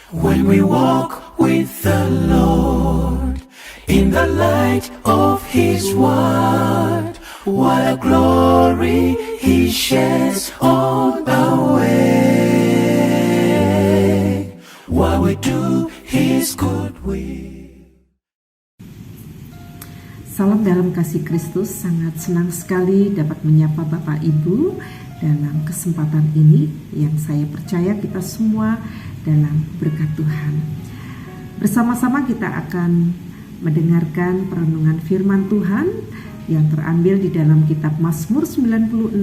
When we walk with the Lord in the light of His word, what a glory He sheds on our way, while we do His good will. Salam dalam kasih Kristus, sangat senang sekali dapat menyapa Bapak Ibu dalam kesempatan ini yang saya percaya kita semua dalam berkat Tuhan. Bersama-sama kita akan mendengarkan perenungan firman Tuhan yang terambil di dalam kitab Mazmur 96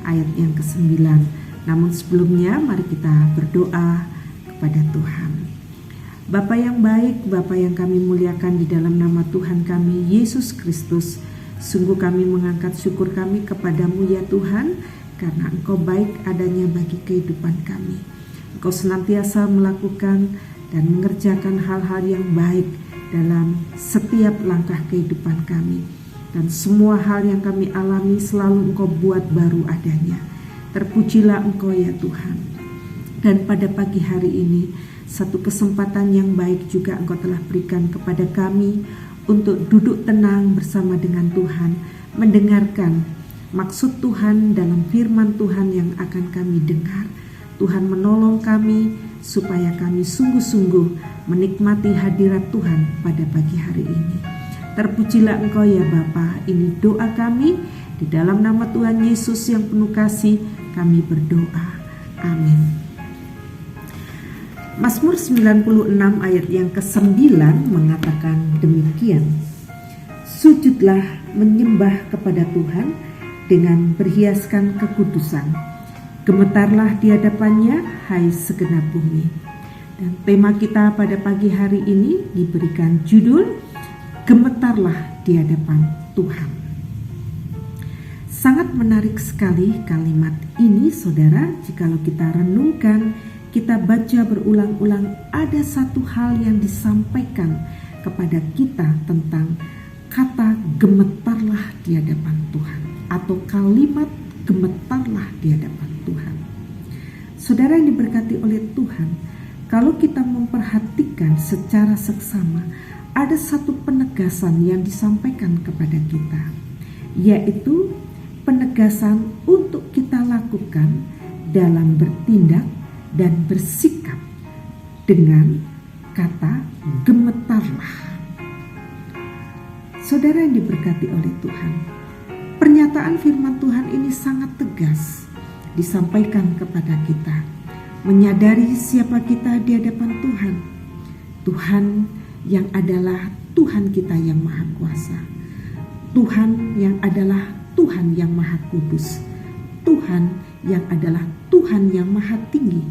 ayat yang ke-9. Namun sebelumnya mari kita berdoa kepada Tuhan. Bapa yang baik, Bapa yang kami muliakan di dalam nama Tuhan kami Yesus Kristus, sungguh kami mengangkat syukur kami kepadamu ya Tuhan, karena Engkau baik adanya bagi kehidupan kami. Engkau senantiasa melakukan dan mengerjakan hal-hal yang baik dalam setiap langkah kehidupan kami. Dan semua hal yang kami alami selalu Engkau buat baru adanya. Terpujilah Engkau ya Tuhan. Dan pada pagi hari ini, satu kesempatan yang baik juga Engkau telah berikan kepada kami untuk duduk tenang bersama dengan Tuhan, mendengarkan maksud Tuhan dalam firman Tuhan yang akan kami dengar. Tuhan menolong kami supaya kami sungguh-sungguh menikmati hadirat Tuhan pada pagi hari ini. Terpujilah Engkau ya Bapa, ini doa kami di dalam nama Tuhan Yesus yang penuh kasih kami berdoa. Amin. Mazmur 96 ayat yang ke-9 mengatakan demikian. Sujudlah menyembah kepada Tuhan dengan berhiaskan kekudusan. Gemetarlah di hadapannya, hai segenap bumi. Dan tema kita pada pagi hari ini diberikan judul Gemetarlah di hadapan Tuhan. Sangat menarik sekali kalimat ini saudara. Jikalau kita renungkan, kita baca berulang-ulang, ada satu hal yang disampaikan kepada kita tentang kata gemetarlah di hadapan Tuhan, atau kalimat gemetarlah di hadapan Tuhan. Saudara yang diberkati oleh Tuhan, kalau kita memperhatikan secara seksama, ada satu penegasan yang disampaikan kepada kita, yaitu penegasan untuk kita lakukan dalam bertindak dan bersikap dengan kata gemetarlah. Saudara yang diberkati oleh Tuhan, pernyataan firman Tuhan ini sangat tegas disampaikan kepada kita, menyadari siapa kita di hadapan Tuhan. Tuhan yang adalah Tuhan kita yang maha kuasa, Tuhan yang adalah Tuhan yang maha kudus, Tuhan yang adalah Tuhan yang maha tinggi,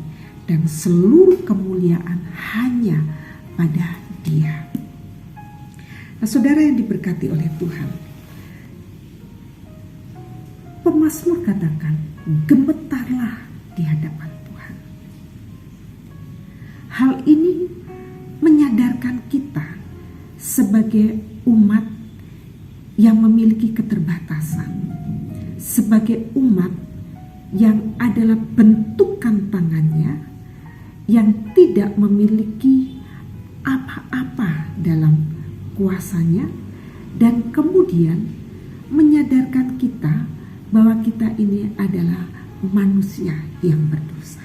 dan seluruh kemuliaan hanya pada Dia. Nah, saudara yang diberkati oleh Tuhan, pemazmur katakan, gemetarlah di hadapan Tuhan. Hal ini menyadarkan kita sebagai umat yang memiliki keterbatasan, sebagai umat yang adalah bentukan tangannya, yang tidak memiliki apa-apa dalam kuasanya, dan kemudian menyadarkan kita bahwa kita ini adalah manusia yang berdosa.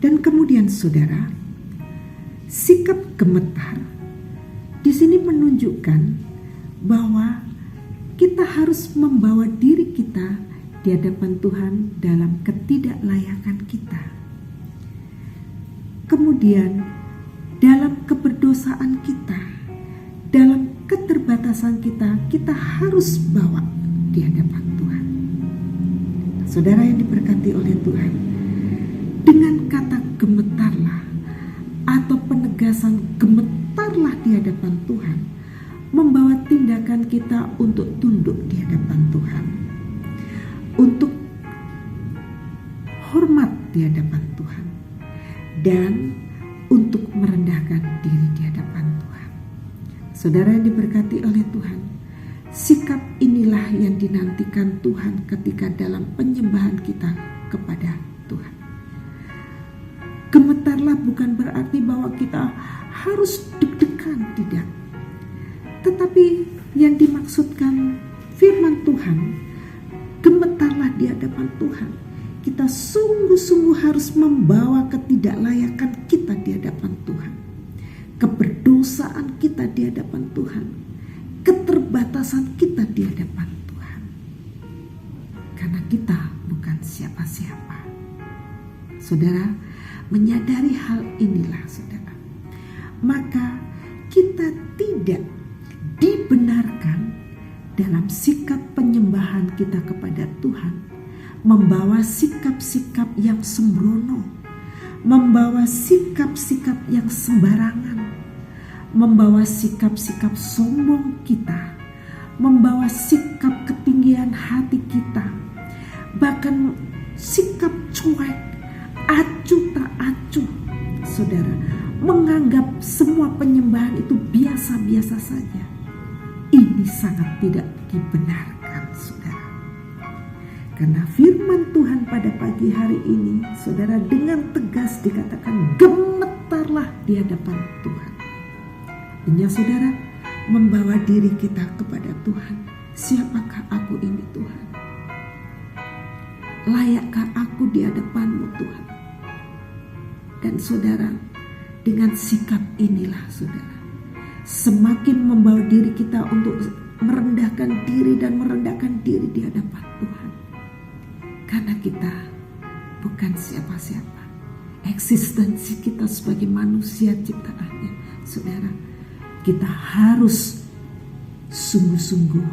Dan kemudian saudara, sikap gemetar di sini menunjukkan bahwa kita harus membawa diri kita di hadapan Tuhan dalam ketidaklayakan kita. Kemudian dalam keberdosaan kita, dalam keterbatasan kita, kita harus bawa di hadapan Tuhan. Saudara yang diberkati oleh Tuhan, dengan kata gemetarlah atau penegasan gemetarlah di hadapan Tuhan, membawa tindakan kita untuk tunduk di hadapan Tuhan, untuk hormat di hadapan Tuhan, dan untuk merendahkan diri di hadapan Tuhan. Saudara yang diberkati oleh Tuhan, sikap inilah inilah yang dinantikan Tuhan ketika dalam penyembahan kita kepada Tuhan. Gemetarlah bukan berarti bahwa kita harus deg-degan, tidak. Tetapi yang dimaksudkan firman Tuhan, gemetarlah di hadapan Tuhan. Kita sungguh-sungguh harus membawa ketidaklayakan kita di hadapan Tuhan, keberdosaan kita di hadapan Tuhan, keterbatasan kita di hadapan Tuhan. Karena kita bukan siapa-siapa. Saudara, menyadari hal inilah saudara, maka kita tidak dibenarkan dalam sikap penyembahan kita kepada Tuhan membawa sikap-sikap yang sembrono, membawa sikap-sikap yang sembarangan, membawa sikap-sikap sombong kita, membawa sikap ketinggian hati kita, bahkan sikap cuek, acuh tak acuh, saudara, menganggap semua penyembahan itu biasa-biasa saja. Ini sangat tidak dibenarkan, saudara. Karena firman Tuhan pada pagi hari ini, saudara, dengan tegas dikatakan gemetarlah di hadapan Tuhan. Artinya saudara, membawa diri kita kepada Tuhan. Siapakah aku ini Tuhan? Layakkah aku di hadapan-Mu Tuhan? Dan saudara, dengan sikap inilah saudara, semakin membawa diri kita untuk merendahkan diri dan merendahkan diri di hadapan Tuhan. Karena kita bukan siapa-siapa. Eksistensi kita sebagai manusia ciptaannya, saudara, kita harus sungguh-sungguh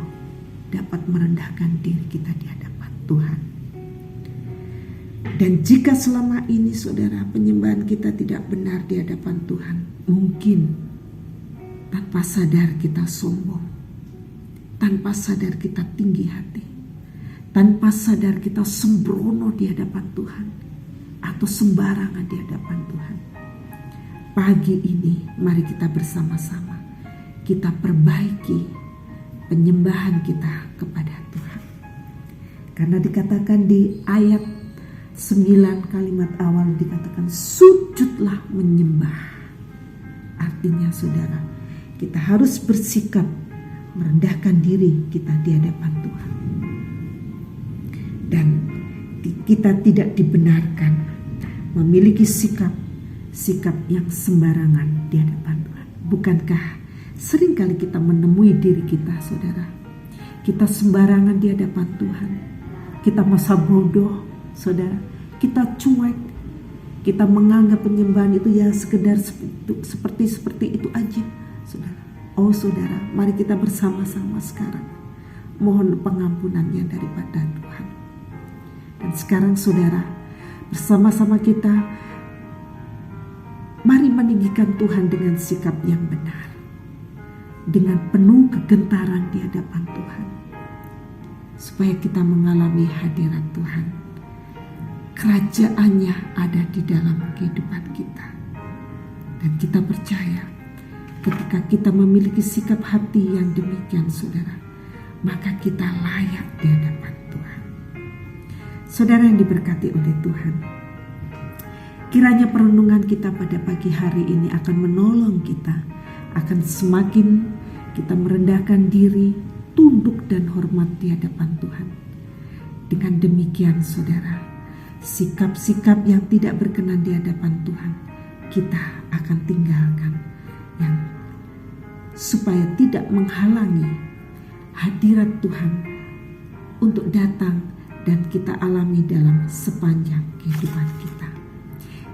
dapat merendahkan diri kita di hadapan Tuhan. Dan jika selama ini saudara penyembahan kita tidak benar di hadapan Tuhan, mungkin tanpa sadar kita sombong, tanpa sadar kita tinggi hati, tanpa sadar kita sembrono di hadapan Tuhan atau sembarangan di hadapan Tuhan. Pagi ini mari kita bersama-sama kita perbaiki penyembahan kita kepada Tuhan. Karena dikatakan di ayat 9 kalimat awal dikatakan sujudlah menyembah. Artinya saudara, kita harus bersikap merendahkan diri kita di hadapan Tuhan. Dan kita tidak dibenarkan memiliki sikap yang sembarangan di hadapan Tuhan. Bukankah seringkali kita menemui diri kita saudara, kita sembarangan di hadapan Tuhan, kita masa bodoh saudara, kita cuek, kita menganggap penyembahan itu ya sekedar seperti itu aja saudara. Oh saudara, mari kita bersama-sama sekarang mohon pengampunannya daripada Tuhan. Dan sekarang saudara, bersama-sama kita mari meninggikan Tuhan dengan sikap yang benar, dengan penuh kegentaran di hadapan Tuhan, supaya kita mengalami hadirat Tuhan. Kerajaannya ada di dalam kehidupan kita. Dan kita percaya ketika kita memiliki sikap hati yang demikian saudara, maka kita layak di hadapan Tuhan. Saudara yang diberkati oleh Tuhan, kiranya perenungan kita pada pagi hari ini akan menolong kita, akan semakin kita merendahkan diri, tunduk dan hormat di hadapan Tuhan. Dengan demikian saudara, sikap-sikap yang tidak berkenan di hadapan Tuhan kita akan tinggalkan, yang supaya tidak menghalangi hadirat Tuhan untuk datang dan kita alami dalam sepanjang kehidupan kita.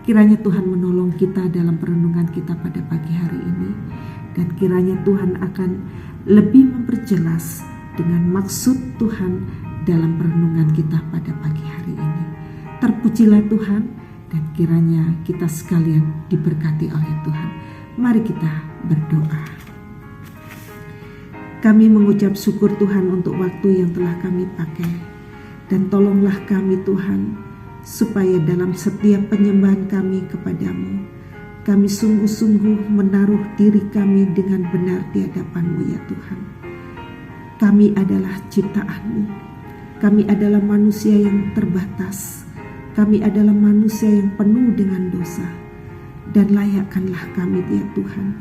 Kiranya Tuhan menolong kita dalam perenungan kita pada pagi hari ini, dan kiranya Tuhan akan lebih memperjelas dengan maksud Tuhan dalam perenungan kita pada pagi hari ini. Terpujilah Tuhan, dan kiranya kita sekalian diberkati oleh Tuhan. Mari kita berdoa. Kami mengucap syukur Tuhan untuk waktu yang telah kami pakai. Dan tolonglah kami Tuhan, supaya dalam setiap penyembahan kami kepadamu, kami sungguh-sungguh menaruh diri kami dengan benar di hadapan-Mu ya Tuhan. kami adalah ciptaan-Mu. Kami adalah manusia yang terbatas. Kami adalah manusia yang penuh dengan dosa. Dan layakkanlah kami ya Tuhan,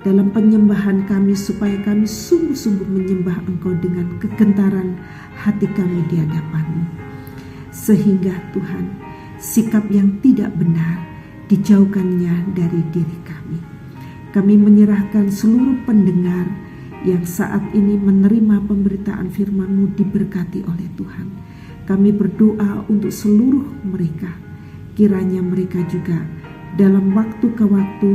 dalam penyembahan kami, supaya kami sungguh-sungguh menyembah Engkau dengan kegentaran hati kami di hadapan-Mu. Sehingga Tuhan, sikap yang tidak benar dijauhkannya dari diri kami. Kami menyerahkan seluruh pendengar yang saat ini menerima pemberitaan firman-Mu diberkati oleh Tuhan. Kami berdoa untuk seluruh mereka, kiranya mereka juga dalam waktu ke waktu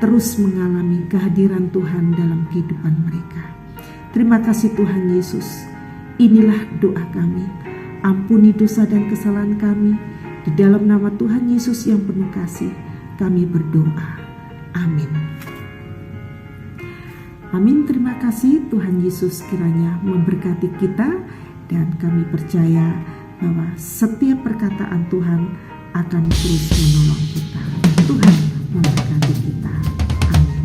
terus mengalami kehadiran Tuhan dalam kehidupan mereka. Terima kasih Tuhan Yesus. Inilah doa kami. Ampuni dosa dan kesalahan kami. Di dalam nama Tuhan Yesus yang penuh kasih, kami berdoa. Amin. Amin. Terima kasih. Tuhan Yesus kiranya memberkati kita, dan kami percaya bahwa setiap perkataan Tuhan akan terus menolong kita. Tuhan memberkati kita. Amin.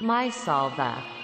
My Salva.